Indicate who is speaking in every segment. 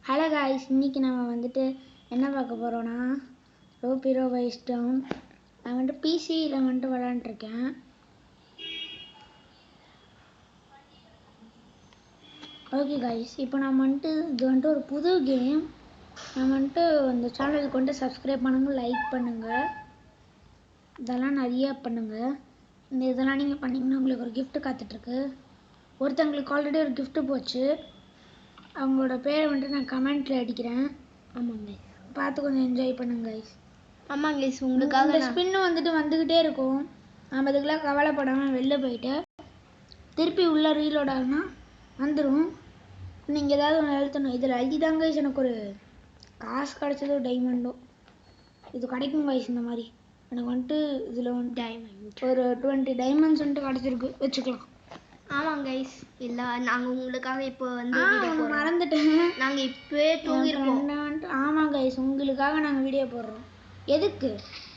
Speaker 1: Hello guys, இன்றைக்கி நம்ம வந்துட்டு என்ன பார்க்க போகிறோன்னா ரோபிரோ வைஸ் டவுன். நான் வந்துட்டு பிசியில் வந்துட்டு விளாண்டுருக்கேன். ஓகே காய்ஸ், இப்போ நம்ம வந்துட்டு இது வந்துட்டு ஒரு புது கேம். நம்ம வந்துட்டு இந்த சேனலுக்கு வந்துட்டு சப்ஸ்கிரைப் பண்ணுங்கள், லைக் பண்ணுங்கள், இதெல்லாம் நிறையா பண்ணுங்கள். இதெல்லாம் நீங்கள் பண்ணிங்கன்னா உங்களுக்கு ஒரு கிஃப்ட்டு காத்துட்ருக்கு. ஒருத்தங்களுக்கு ஆல்ரெடி ஒரு கிஃப்ட்டு போச்சு. அவங்களோட பேரை வந்துட்டு நான் கமெண்ட்டில் அடிக்கிறேன். ஆமாங்க, பார்த்து கொஞ்சம் என்ஜாய் பண்ணுங்க கைஸ். ஆமாங்க கைஸ், உங்களுக்காக இந்த ஸ்பின்னு வந்துக்கிட்டே இருக்கும். நம்ம இதுக்கெல்லாம் கவலைப்படாமல் வெளில போயிட்டு திருப்பி உள்ளே ரீலோட் ஆகுனா வந்துடும். நீங்கள் ஏதாவது ஒன்று எழுத்தணும். இதில் அழுதிதாங்க கைஸ் எனக்கு ஒரு காசு கிடச்சதோ டைமண்டோ இது கிடைக்கும் கைஸ். இந்த மாதிரி எனக்கு வந்துட்டு இதில் ஒரு 20 டைமண்ட்ஸ் வந்துட்டு கிடச்சிருக்கு வச்சுக்கலாம். ஆமாங்க கைஸ், இல்லை நாங்கள் உங்களுக்காக இப்போ வந்து மறந்துட்டேன். நாங்கள் இப்போவே தூங்கிருப்போம். ஆமாங்க கைஸ், உங்களுக்காக நாங்கள் வீடியோ போடுறோம். எதுக்கு?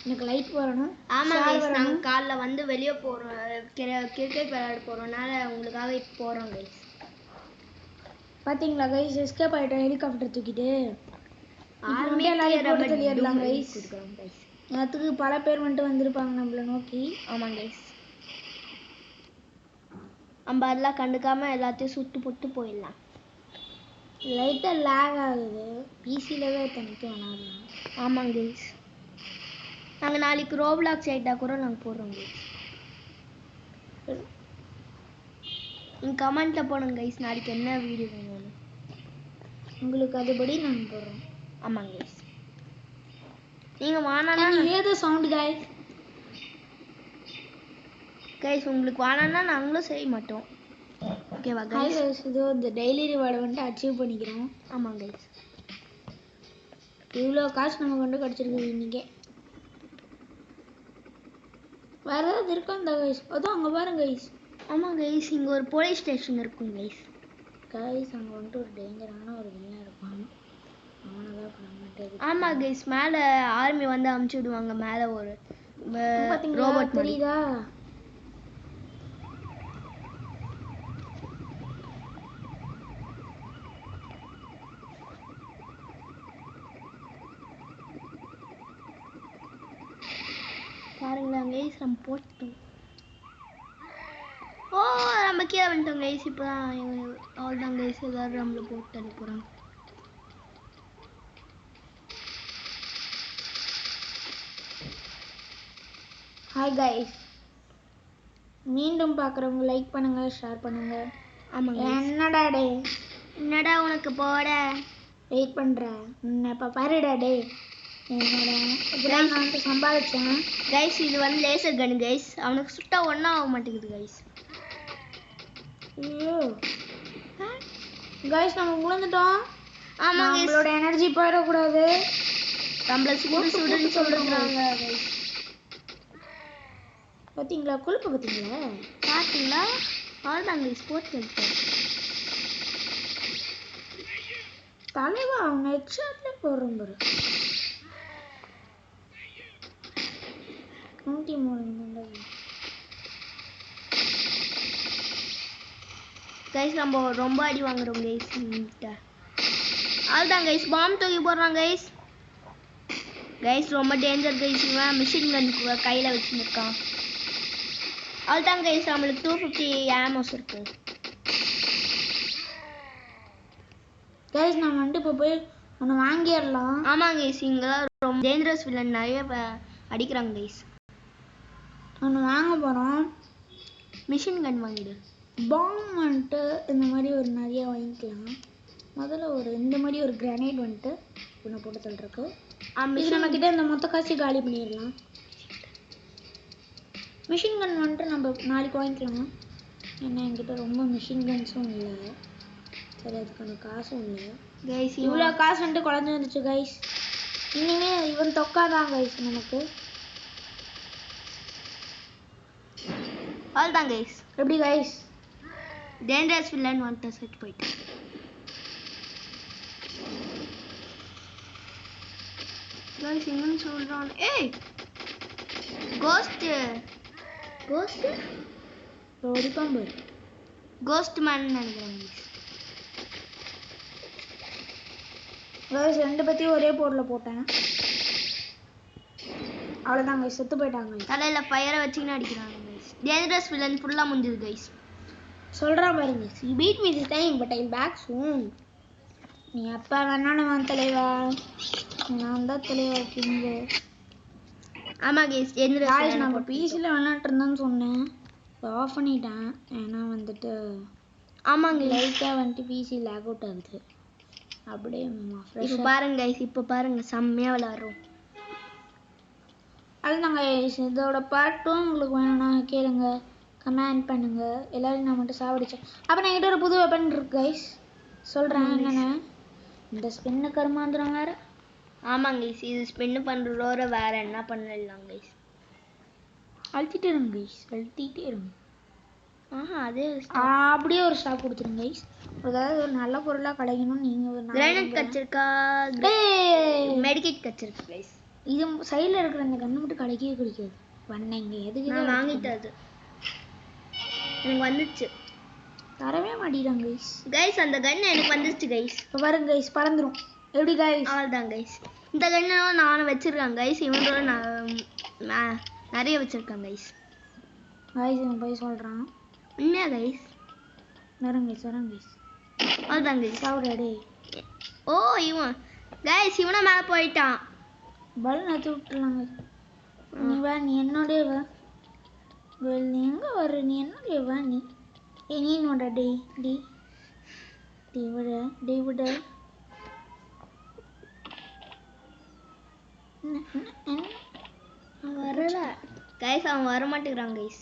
Speaker 1: எனக்கு லைட் வரணும். ஆமாம் கைஸ், நாங்கள் காலைல வந்து வெளியே போகிறோம், கிரிக்கெட் விளையாட போகிறோம்னால உங்களுக்காக இப்போ போகிறோம் கைஸ். பார்த்தீங்களா கைஸ், எஸ்கேப் ஆகிட்டோம் ஹெலிகாப்டர் தூக்கிட்டு. எல்லாரும் கைஸ், நேரத்துக்கு பல பேர் வந்துட்டு வந்திருப்பாங்க நம்மளை நோக்கி. ஆமாங்க கைஸ், நம்ம அதெல்லாம் கண்டுக்காமல் எல்லாத்தையும் சுட்டு போட்டு போயிடலாம். லைட்டாக லேக் ஆகுது, பிசியில் தான் தனிக்க விளாடலாம். ஆமாங்க கைஸ், நாங்கள் நாளைக்கு ரோப்ளாக்ஸ் ஆகிட்டா கூட நாங்கள் போடுறோம் கைஸ். நீங்கள் கமெண்ட்டில் போடுங்க கைஸ், நாளைக்கு என்ன வீடியோ வேணும் உங்களுக்கு, அதுபடி நாங்கள் போடுறோம். ஆமாங்க கைஸ், நீங்கள் வானானா ஏதோ சவுண்டு கைஸ். கைஸ் உங்களுக்கு வானானா நாங்களும் செய்ய மாட்டோம். ஓகேவா கைஸ்? இதோ இந்த டெய்லி ரிவார்டை வந்துட்டு அச்சீவ் பண்ணிக்கிறோம். ஆமாங்க கைஸ், இவ்வளோ காசு நமக்கு வந்து கிடச்சிருக்கு இன்றைக்கே. வேறு ஏதாவது இருக்கா இந்த கைஸ்? அதுவும் அங்கே பாருங்க கைஸ். ஆமாம் கைஸ், இங்கே ஒரு போலீஸ் ஸ்டேஷன் இருக்கும் கைஸ். கைஸ் அங்கே வந்துட்டு ஒரு டேஞ்சரான ஒரு வில்லன் இருப்பான். அவனை தான் பண்ண. ஆமாம் கைஸ், மேலே ஆர்மி வந்து அமுச்சு விடுவாங்க. மேலே ஒரு ரோபோட் தெரியுதா? பாருங்களா கைஸ், நம்ம போட்டோம். ஓ, நம்ம கீழே வந்துட்டோம் கைஸ். இப்போ தான் அவ்வளோதான் கைஸ், எல்லோரும் நம்மளை போட்டு தள்ளி போகிறாங்க. ஹாய் கைஸ், மீண்டும் பார்க்குறவங்க லைக் பண்ணுங்கள், ஷேர் பண்ணுங்கள். ஆமாங்க. என்னடா டே, என்னடா உனக்கு போட வெயிட் பண்ணுறேன் இப்போ பாருடா டே. என்னோட இப்படிதான் நான் வந்து சம்பாதிச்சேன் கைஸ். இது வந்து லேசர் கன் கைஸ், அவனுக்கு சுட்டா ஒன்றும் ஆக மாட்டேங்குது கைஸ். ஐயோ கைஸ், நம்ம விழுந்துட்டோம். ஆமாம், நம்மளோட எனர்ஜி போயிடக்கூடாது. நம்மள சுடுன்னு சொல்கிறாங்க கைஸ். பார்த்தீங்களா கொழுப்பு? பார்த்தீங்களா அவ்வளோதான் கைஸ், போட்டு வைப்பேன். தலைவா அவங்க ஹெட்ஷாட்ல போடுறோம் பாரு. 103 கைஸ், நம்ம ரொம்ப அடி வாங்குறோம் கைஸ். அதுதான் கைஸ், பாம்பு தூக்கி போடுறான் கைஸ். கைஸ் ரொம்ப டேஞ்சர் கைஸ், இவன் மிஷின் கன் கையில் வச்சுருக்கான். அதுதான் கைஸ், நம்மளுக்கு 250 ஆமோஸ் இருக்கு கைஸ். நம்ம வந்துட்டு இப்போ போய் ஒன்று வாங்கிடலாம். ஆமாங்க கைஸ், இங்கெல்லாம் ரொம்ப டேஞ்சரஸ் வில்லன் நிறைய அடிக்கிறாங்க கைஸ். ஒன்று வாங்க போகிறோம். Machine gun வாங்கிடு. பாம் வந்துட்டு இந்த மாதிரி ஒரு நிறைய வாங்கிக்கலாம். முதல்ல ஒரு இந்த மாதிரி ஒரு கிரானைட் வந்துட்டு ஒன்று போட்டு தள்ளுறக்கு. இது நம்மக்கிட்ட இந்த மொத்த காசு காலி பண்ணிடலாம். மிஷின் கன் வந்துட்டு நம்ம நாளைக்கு வாங்கிக்கலாம். ஏன்னா என்கிட்ட ரொம்ப மிஷின் கன்ஸும் இல்லை, சரி அதுக்கான காசும் இல்லை கைஸ். இவ்வளோ காசு வந்துட்டு குழந்தை வந்துச்சு கைஸ். இனிமே இவன் தொக்காதான் கைஸ் நமக்கு. அவ்வளோதான் கைஸ். எப்படி கைஸ், டேஞ்சரஸ் வில்லன் வந்துட்டு செட் போயிட்டு கைஸ் என்னன்னு சொல்கிறான். ஏய் கோஸ்ட்டு ஓடிப்பாம்பு கோஸ்ட் மேன் நினைக்கிறேன். கைஸ் ரெண்டு பத்தியும் ஒரே போர்ல போட்டேன். அவ்வளவுதான் கைஸ், செத்து போயிட்டாங்க.
Speaker 2: தலையில ஃபயரை வச்சுக்கின்னு அடிக்கிறாங்க கைஸ். டேஞ்சரஸ் வில்லன் ஃபுல்லா முடிஞ்சது கைஸ்.
Speaker 1: சொல்றான் பாருங்க, you beat me this time but I'll back soon. நீ அப்பா வேணாலும் தலைவா, நான் தான் தலைவா கிங்கு.
Speaker 2: ஆமா கைஸ், டேஞ்சரஸ்
Speaker 1: நம்ம பிசில விளையாட்டு இருந்தேன்னு சொன்னேன், ஆஃப் பண்ணிட்டேன். ஏன்னா வந்துட்டு
Speaker 2: ஆமாங்க
Speaker 1: லைட்டா வந்துட்டு பிசி லேக் அவுட் ஆகுது. அப்படியே
Speaker 2: இப்போ பாருங்க கைஸ், இப்போ பாருங்க செம்மையா விளையாடுறோம்.
Speaker 1: அதுதாங்க இதோட பார்ட் 2 உங்களுக்கு வேணும்னா கேளுங்க, கமெண்ட் பண்ணுங்க. எல்லாரும் நான் மட்டும் சாவடிச்சேன். அப்போ நான் கிட்ட ஒரு புது வெப்பன் இருக்கு கைஸ், சொல்கிறேன் என்னென்ன. இந்த ஸ்பின்னு கருமாந்திரம் வேறு.
Speaker 2: ஆமாங்க கைஸ், இது ஸ்பின்னு பண்ணுறதோட வேறு என்ன பண்ணலாம் கைஸ்.
Speaker 1: அழுத்திட்டே இருங்க கைஸ், அழுத்திட்டே இருங்க.
Speaker 2: அதே
Speaker 1: அப்படியே ஒரு ஸ்டாக் கொடுத்துருங்க கைஸ். அதாவது ஒரு நல்ல பொருளாக கிடைக்கணும். நீங்கள் ஒரு
Speaker 2: கிரானைட் கச்சிருக்கா, மெடிக்கேட் கச்சிருக்கு கைஸ்.
Speaker 1: இது சைடில் இருக்கிற அந்த கண்ணு மட்டும் கிடைக்கவே கிடைக்காது. வந்தேங்க எதுக்கு
Speaker 2: நான் வாங்கிட்டேன், அது எனக்கு வந்துச்சு.
Speaker 1: தரவே மாட்டேங்கிறாங்க கைஸ்.
Speaker 2: கைஸ் அந்த கன் எனக்கு வந்துச்சு கைஸ்.
Speaker 1: இப்போ பாருங்க கைஸ், பறந்துடும். எப்படி கைஸ்?
Speaker 2: அவ்வளோதான் கைஸ். இந்த கன்னெல்லாம் நானும் வச்சிருக்கேன் கைஸ். இவனோட நான் நிறைய வச்சிருக்கேன் கைஸ்.
Speaker 1: கைஸ் இவன் போய் சொல்கிறான்.
Speaker 2: உண்மையா கைஸ்?
Speaker 1: வரங்க கைஸ், வரங்க கைஸ்.
Speaker 2: அவ்வளோதான் கைஸ்.
Speaker 1: சாப்பிடாடே.
Speaker 2: ஓ இவன் கைஸ், இவனை மேலே போயிட்டான்.
Speaker 1: பலூன் எடுத்து விட்டுலாங்க. நீ வா, நீ என்னோடய வா. நீ எங்கே வர? நீ என்னோடய வா. நீ என்னோட டே டி டி விட டே விட
Speaker 2: வரல கைஸ், அவன் வர மாட்டேங்கிறான் கைஸ்.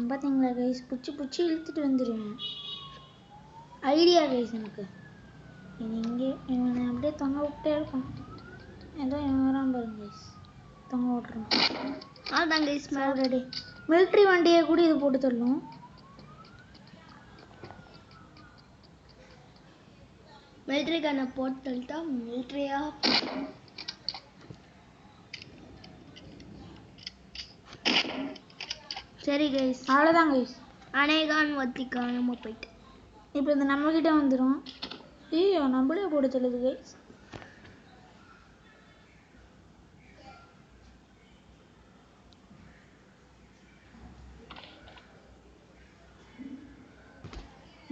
Speaker 1: பார்த்தீங்களா கைஸ், பிடிச்சி இழுத்துட்டு வந்துடுவேன். ஐடியா கைஸ் எனக்கு. இங்கே இவனை அப்படியே தொங்க விட்டே இருப்பான். ஏதோ இவன் வரான் பாருங்க கைஸ், தொங்க விட்டுருவான்.
Speaker 2: அதான் கைஸ்,
Speaker 1: ஆல்ரெடி மிலிட்ரி வண்டியை கூட இது போட்டு தரணும்.
Speaker 2: மிலிட்ரி கண்ணை போட்டு தள்ளிட்டா மிலிட்ரியா. சரி கைஸ்,
Speaker 1: அவ்வளோதான் கைஸ்.
Speaker 2: அநேகான் ஒத்தி காணாம போயிட்டு
Speaker 1: இப்போ இது நம்மக்கிட்ட வந்துடும். ஐயோ நம்மளே போட்டு தள்ளுது கைஸ்.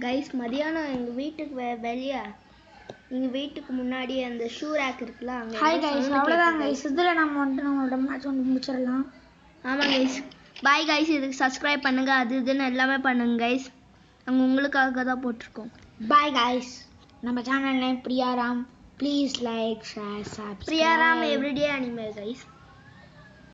Speaker 2: கைஸ் மதியானம் எங்கள் வீட்டுக்கு வெளியே, எங்கள் வீட்டுக்கு முன்னாடி அந்த ஷூ ரேக் இருக்குல்ல, அங்கே.
Speaker 1: ஹாய் கைஸ், அவ்வளோதான் கைஸ். இதில் நம்ம வந்துட்டு நம்மளோட மேட்ச் வந்து முடிச்சிடலாம்.
Speaker 2: ஆமாம் கைஸ், பாய் கைஸ். இதுக்கு சப்ஸ்கிரைப் பண்ணுங்க, அது இதுன்னு எல்லாமே பண்ணுங்க கைஸ். நாங்கள் உங்களுக்காக தான் போட்டிருக்கோம்.
Speaker 1: Bye guys. நம்ம channel name Priyaram. Please like share subscribe.
Speaker 2: Priyaram everyday